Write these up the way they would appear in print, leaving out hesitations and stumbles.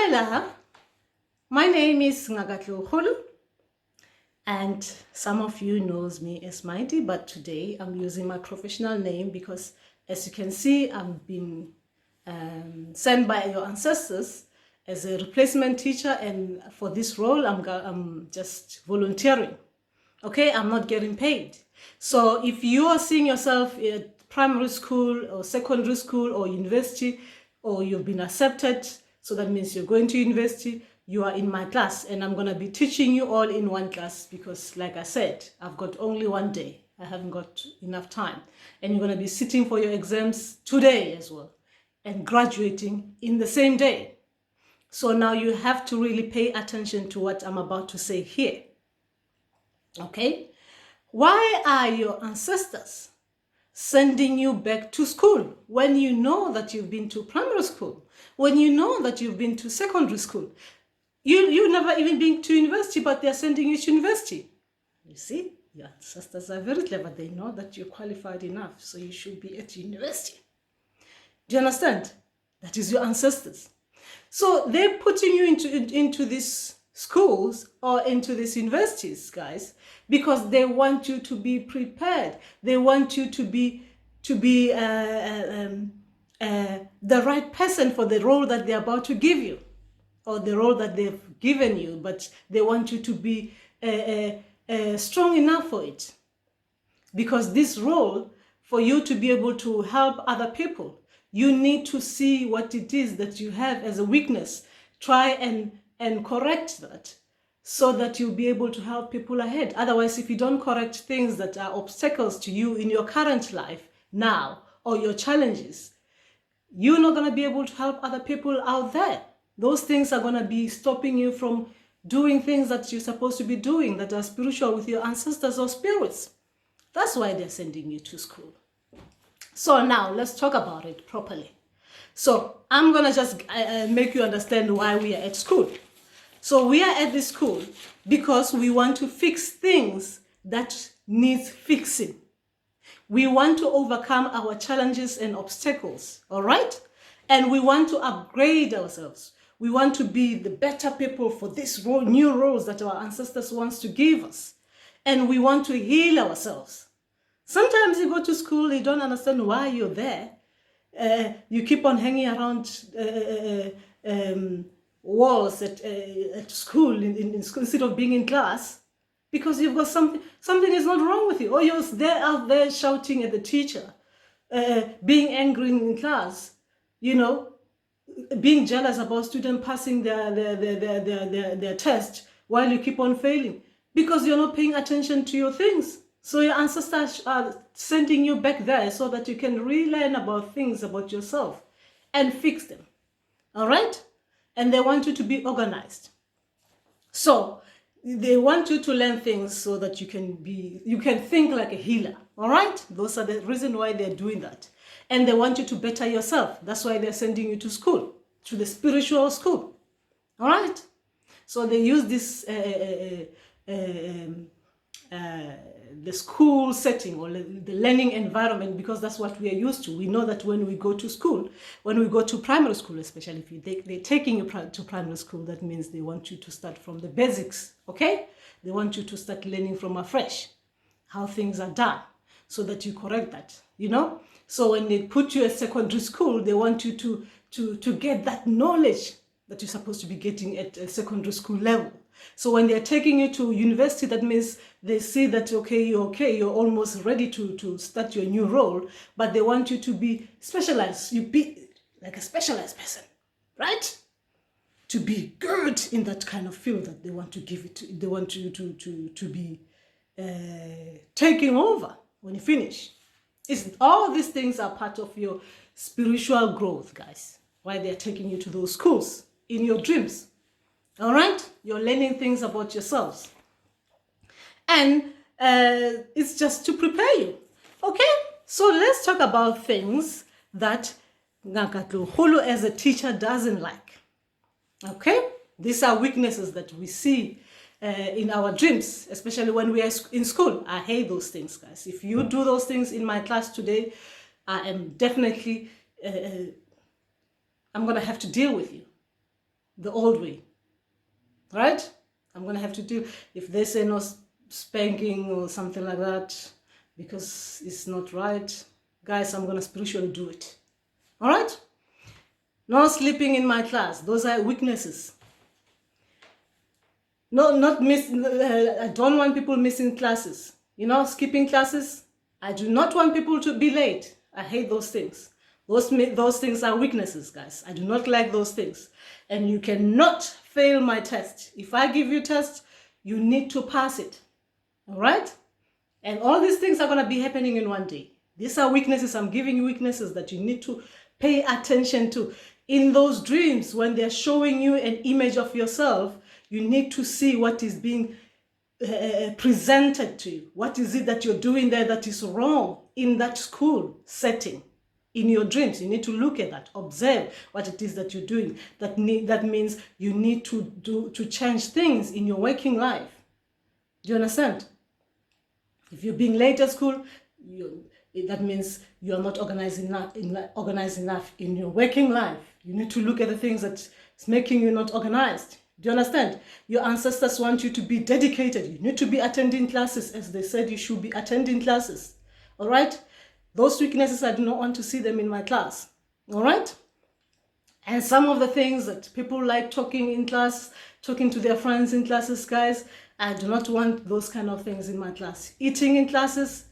Dumela, my name is Ngagatlo Hulu, and some of you knows me as Mighty, but today I'm using my professional name because, as you can see, I've been sent by your ancestors as a replacement teacher, and for this role, I'm just volunteering. Okay, I'm not getting paid. So if you are seeing yourself at primary school or secondary school or university, or you've been accepted, so that means you're going to university, you are in my class, and I'm going to be teaching you all in one class because, like I said, I've got only one day. I haven't got enough time. And you're going to be sitting for your exams today as well and graduating in the same day. So now you have to really pay attention to what I'm about to say here. Okay? Why are your ancestors sending you back to school when you know that you've been to primary school, when you know that you've been to secondary school? You've never even been to university, but they're sending you to university. You see, your ancestors are very clever. They know that you're qualified enough, so you should be at university. Do you understand? That is your ancestors. So they're putting you into these schools or into these universities, guys, because they want you to be prepared. They want you to be the right person for the role that they're about to give you, or the role that they've given you, but they want you to be strong enough for it. Because this role, for you to be able to help other people, you need to see what it is that you have as a weakness. Try and correct that so that you'll be able to help people ahead. Otherwise, if you don't correct things that are obstacles to you in your current life now, or your challenges, you're not going to be able to help other people out there. Those things are going to be stopping you from doing things that you're supposed to be doing that are spiritual with your ancestors or spirits. That's why they're sending you to school. So now let's talk about it properly. So I'm going to just make you understand why we are at school. So we are at this school because we want to fix things that need fixing. We want to overcome our challenges and obstacles, all right? And we want to upgrade ourselves. We want to be the better people for this role, new roles that our ancestors want to give us. And we want to heal ourselves. Sometimes you go to school, you don't understand why you're there. You keep on hanging around walls at school, in school instead of being in class, because you've got something is not wrong with you. Or you're out there shouting at the teacher, being angry in class, being jealous about students passing their test while you keep on failing because you're not paying attention to your things. So your ancestors are sending you back there so that you can relearn about things about yourself and fix them. All right? And they want you to be organized. So they want you to learn things so that you can think like a healer. All right? Those are the reason why they're doing that. And they want you to better yourself. That's why they're sending you to school, to the spiritual school. All right? So they use this the school setting or the learning environment because that's what we are used to. We know that when we go to school, when we go to primary school, especially if they're taking you to primary school, that means they want you to start from the basics, okay? They want you to start learning from afresh how things are done so that you correct that, So when they put you at secondary school, they want you to get that knowledge that you're supposed to be getting at a secondary school level. So when they're taking you to university, that means they see that, you're almost ready to start your new role, but they want you to be specialized. You be like a specialized person, right? To be good in that kind of field that they want to give it to. They want you to be taking over when you finish. All these things are part of your spiritual growth, guys. Why they're taking you to those schools in your dreams. All right? You're learning things about yourselves. And it's just to prepare you. Okay? So let's talk about things that Ngagatlo Hulu as a teacher doesn't like. Okay? These are weaknesses that we see in our dreams, especially when we are in school. I hate those things, guys. If you do those things in my class today, I am definitely, I'm going to have to deal with you. the old way, right? I'm going to have to do, if they say no spanking or something like that, because it's not right, guys, I'm going to spiritually do it. All right? No sleeping in my class. Those are weaknesses. No, not miss. I don't want people missing classes. You know, skipping classes. I do not want people to be late. I hate those things. Those things are weaknesses, guys. I do not like those things. And you cannot fail my test. If I give you a test, you need to pass it. All right? And all these things are going to be happening in one day. These are weaknesses. I'm giving you weaknesses that you need to pay attention to. In those dreams, when they're showing you an image of yourself, you need to see what is being presented to you. What is it that you're doing there that is wrong in that school setting? In your dreams, you need to look at that, observe what it is that you're doing. That means you need to change things in your working life. Do you understand? If you're being late at school, that means you are not organized enough in your working life. You need to look at the things that's making you not organized. Do you understand? Your ancestors want you to be dedicated. You need to be attending classes as they said you should be attending classes. All right? Those weaknesses, I do not want to see them in my class. All right? And some of the things that people like talking in class, talking to their friends in classes, guys, I do not want those kind of things in my class. Eating in classes,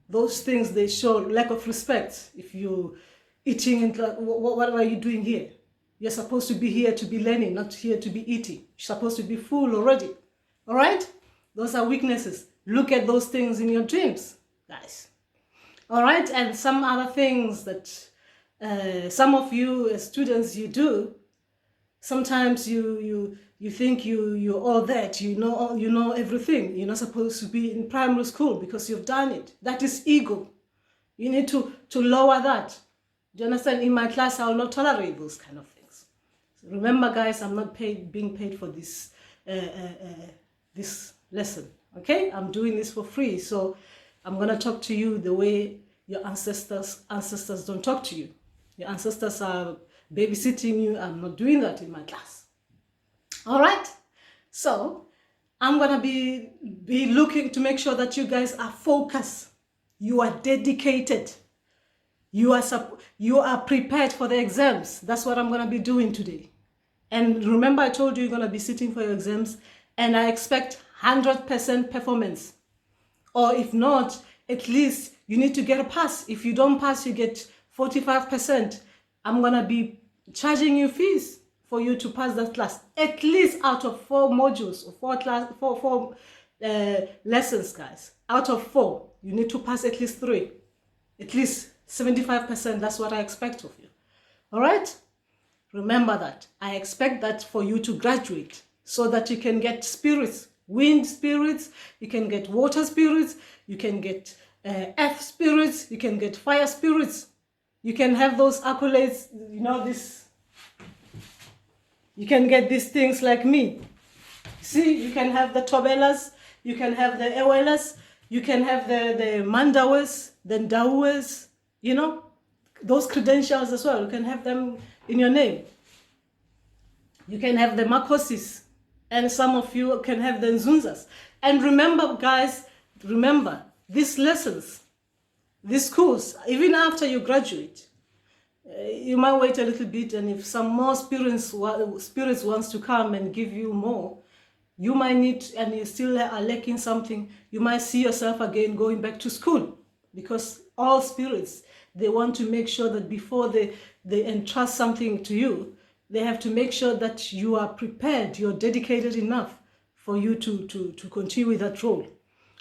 those things, they show lack of respect. If you eating in class, what are you doing here? You're supposed to be here to be learning, not here to be eating. You're supposed to be full already. All right? Those are weaknesses. Look at those things in your dreams, guys. All right? And some other things that some of you as students, you do. Sometimes you think you're all that, you know everything. You're not supposed to be in primary school because you've done it. That is ego. You need to lower that. Do you understand? In my class, I will not tolerate those kind of things. So remember, guys, I'm not being paid for this this lesson. Okay? I'm doing this for free. So I'm gonna talk to you the way your ancestors don't talk to you. Your ancestors are babysitting you. I'm not doing that in my class. All right? So I'm gonna be looking to make sure that you guys are focused. You are dedicated. You are prepared for the exams. That's what I'm gonna be doing today. And remember, I told you you're gonna be sitting for your exams, and I expect 100% performance. Or if not, at least you need to get a pass. If you don't pass, you get 45%. I'm gonna be charging you fees for you to pass that class. At least out of 4 modules or 4 lessons, guys. Out of 4, you need to pass at least 3. At least 75%. That's what I expect of you. All right? Remember that. I expect that for you to graduate so that you can get spirits, wind spirits, you can get water spirits, you can get earth spirits, you can get fire spirits. You can have those accolades, you know, this. You can get these things like me. See, you can have the Tobelas, you can have the Ewelas, you can have the Mandawas, the Ndauas, you know, those credentials as well. You can have them in your name. You can have the Makosis, and some of you can have the Nzunzas. And remember, guys, remember, these lessons, these schools, even after you graduate, you might wait a little bit, and if some more spirits wants to come and give you more, you might need, and you still are lacking something, you might see yourself again going back to school, because all spirits, they want to make sure that before they entrust something to you, they have to make sure that you are prepared, you're dedicated enough for you to continue with that role.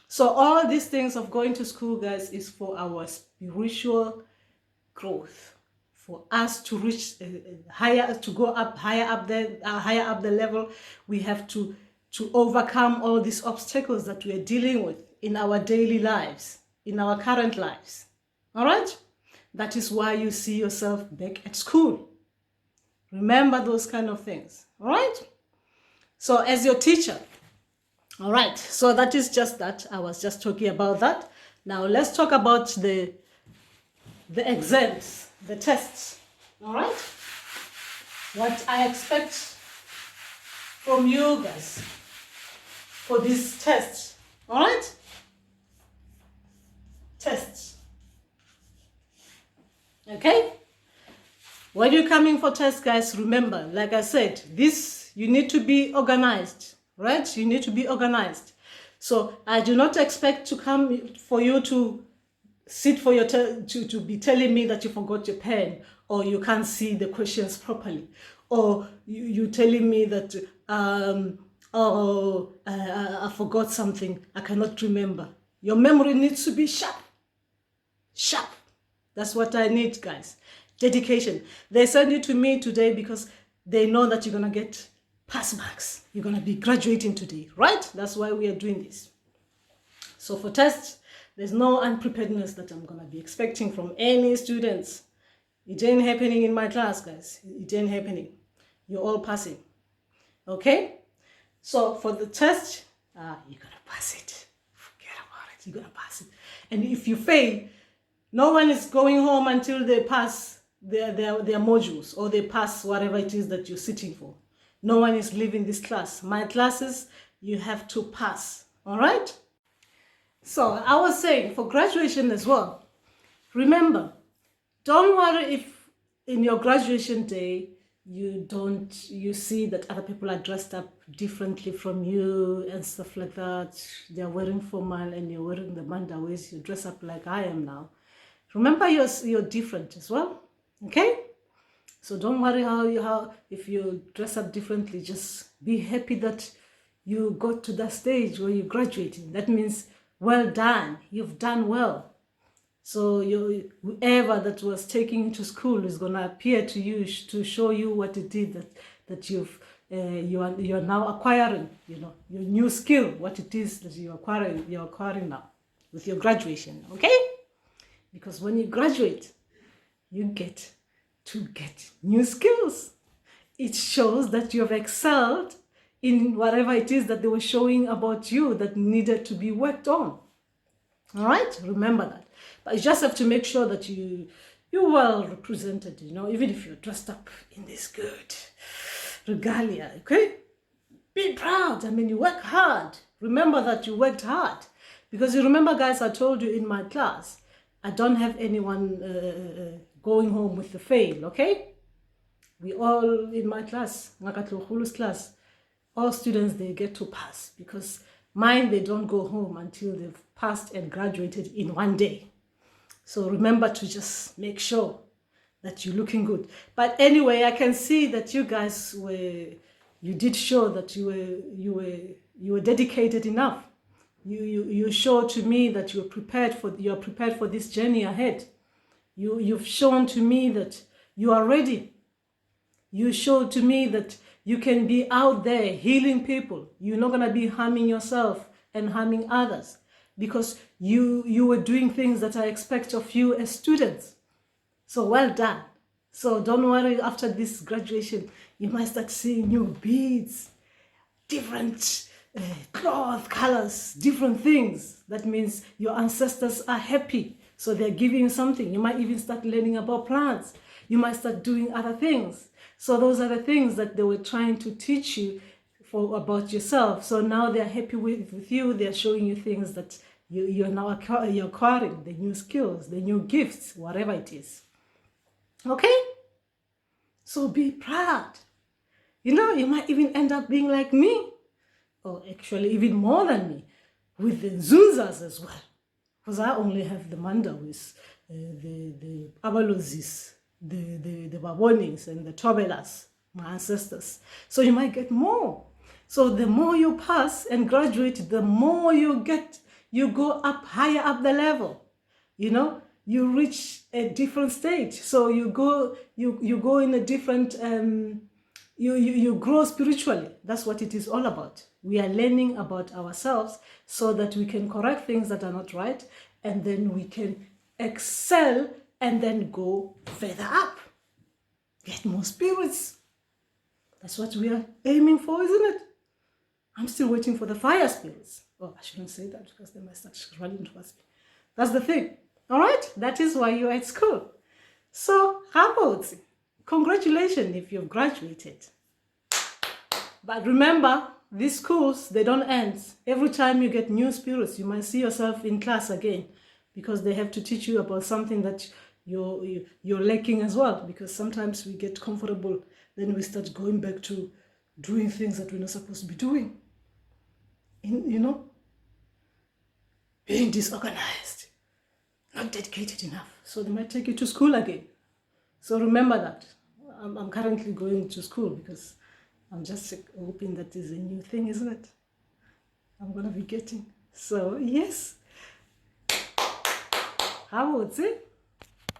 So all these things of going to school, guys, is for our spiritual growth, for us to reach higher, to go up higher up the level. We have to overcome all these obstacles that we are dealing with in our daily lives, in our current lives. All right? That is why you see yourself back at school. Remember those kind of things. All right? So as your teacher, all right, so that is just that. I was just talking about that. Now let's talk about the exams, the tests. All right? What I expect from you guys for this test. All right? Tests. Okay? When you're coming for tests, guys, remember, like I said, this, you need to be organized, right? You need to be organized. So I do not expect to come for you to sit for your to be telling me that you forgot your pen, or you can't see the questions properly, or you telling me that I forgot something, I cannot remember. Your memory needs to be sharp. Sharp. That's what I need, guys. Dedication. They send you to me today because they know that you're going to get pass marks. You're going to be graduating today, right? That's why we are doing this. So for tests, there's no unpreparedness that I'm going to be expecting from any students. It ain't happening in my class, guys. It ain't happening. You're all passing. Okay? So for the test, you're going to pass it. Forget about it. You're going to pass it. And if you fail, no one is going home until they pass their modules, or they pass whatever it is that you're sitting for. No one is leaving this class. My classes, you have to pass. All right? So I was saying, for graduation as well, remember, don't worry if in your graduation day you see that other people are dressed up differently from you and stuff like that. They're wearing formal and you're wearing the mandaways. You dress up like I am now. Remember, you're different as well. Okay? So don't worry how if you dress up differently. Just be happy that you got to that stage where you're graduating. That means well done. You've done well. So whoever that was taking you to school is going to appear to you to show you what it is that you are now acquiring, your new skill, what it is that you're acquiring now with your graduation. Okay? Because when you graduate, you get to get new skills. It shows that you have excelled in whatever it is that they were showing about you that needed to be worked on. All right? Remember that. But you just have to make sure that you're well represented, even if you're dressed up in this good regalia, okay? Be proud. I mean, you work hard. Remember that you worked hard. Because you remember, guys, I told you in my class, I don't have anyone going home with the fail, okay? We all, in my class, Ngakatlo Khulu's class, all students, they get to pass. Because mine, they don't go home until they've passed and graduated in one day. So remember to just make sure that you're looking good. But anyway, I can see that you guys you did show that you were dedicated enough. You showed to me that you're prepared for this journey ahead. You've shown to me that you are ready. You showed to me that you can be out there healing people. You're not gonna be harming yourself and harming others, because you were doing things that I expect of you as students. So well done. So don't worry, after this graduation, you might start seeing new beads, different cloth colors, different things. That means your ancestors are happy. So they're giving you something. You might even start learning about plants. You might start doing other things. So those are the things that they were trying to teach you about yourself. So now they're happy with you. They're showing you things that you're acquiring, the new skills, the new gifts, whatever it is. Okay? So be proud. You might even end up being like me, or actually even more than me, with the Zunzas as well. Because I only have the Mandawis, the Abalozis, the Babonings, and the Tobelas, my ancestors. So you might get more. So the more you pass and graduate, the more you go up, higher up the level. You reach a different stage. So you go in a different, you grow spiritually. That's what it is all about. We are learning about ourselves so that we can correct things that are not right, and then we can excel and then go further up. Get more spirits. That's what we are aiming for, isn't it? I'm still waiting for the fire spirits. Oh, I shouldn't say that because they might start running towards me. That's the thing. All right? That is why you're at school. So, how about congratulations if you've graduated. But remember, these schools, they don't end. Every time you get new spirits, you might see yourself in class again, because they have to teach you about something that you're lacking as well, because sometimes we get comfortable, then we start going back to doing things that we're not supposed to be doing. You know, being disorganized, not dedicated enough. So they might take you to school again. So remember that. I'm currently going to school because I'm just hoping that is a new thing, isn't it? I'm going to be getting. So yes. How would it?